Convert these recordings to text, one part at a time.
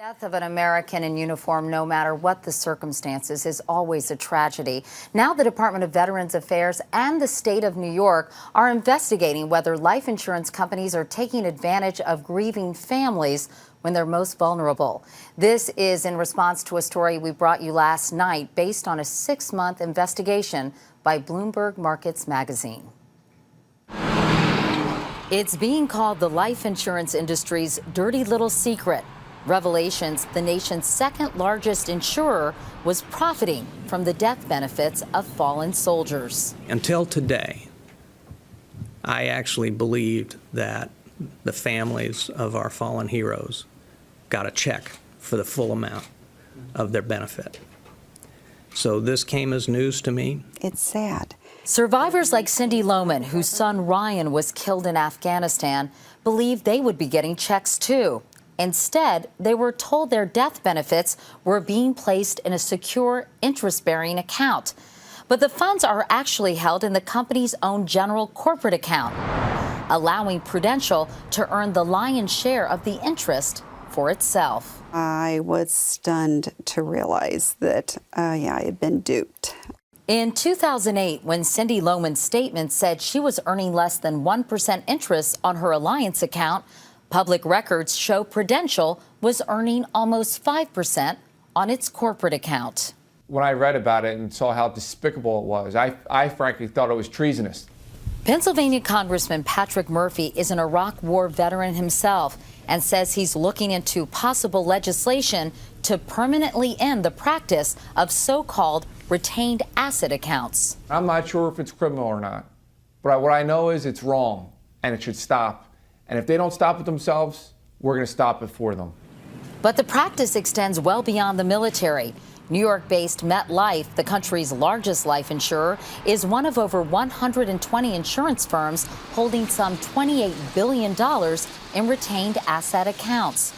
Death of an American in uniform, no matter what the circumstances, is always a tragedy. Now the Department of Veterans Affairs and the state of New York are investigating whether life insurance companies are taking advantage of grieving families when they're most vulnerable. This is in response to a story we brought you last night based on a 6-month investigation by Bloomberg Markets magazine. It's being called the life insurance industry's dirty little secret. Revelations, the nation's second largest insurer, was profiting from the death benefits of fallen soldiers. Until today, I actually believed that the families of our fallen heroes got a check for the full amount of their benefit. So this came as news to me. It's sad. Survivors like Cindy Lohman, whose son Ryan was killed in Afghanistan, believed they would be getting checks too. Instead, they were told their death benefits were being placed in a secure, interest-bearing account. But the funds are actually held in the company's own general corporate account, allowing Prudential to earn the lion's share of the interest for itself. I was stunned to realize that, I had been duped. In 2008, when Cindy Lohman's statement said she was earning less than 1% interest on her Alliance account, public records show Prudential was earning almost 5% on its corporate account. When I read about it and saw how despicable it was, I frankly thought it was treasonous. Pennsylvania Congressman Patrick Murphy is an Iraq War veteran himself and says he's looking into possible legislation to permanently end the practice of so-called retained asset accounts. I'm not sure if it's criminal or not, but what I know is it's wrong and it should stop. And if they don't stop it themselves, we're going to stop it for them. But the practice extends well beyond the military. New York-based MetLife, the country's largest life insurer, is one of over 120 insurance firms holding some $28 billion in retained asset accounts.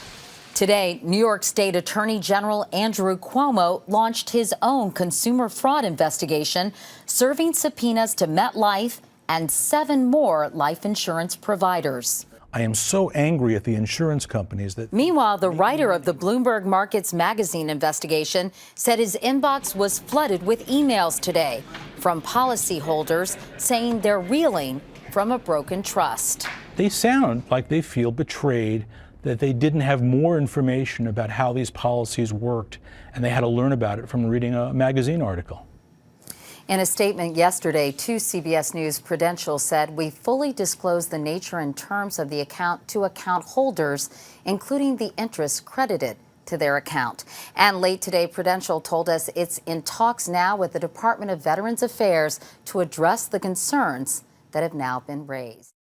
Today, New York State Attorney General Andrew Cuomo launched his own consumer fraud investigation, serving subpoenas to MetLife and 7 more life insurance providers. I am so angry at the insurance companies that... Meanwhile, the writer of the Bloomberg Markets magazine investigation said his inbox was flooded with emails today from policyholders saying they're reeling from a broken trust. They sound like they feel betrayed, that they didn't have more information about how these policies worked, and they had to learn about it from reading a magazine article. In a statement yesterday to CBS News, Prudential said, "We fully disclose the nature and terms of the account to account holders, including the interest credited to their account." And late today, Prudential told us it's in talks now with the Department of Veterans Affairs to address the concerns that have now been raised.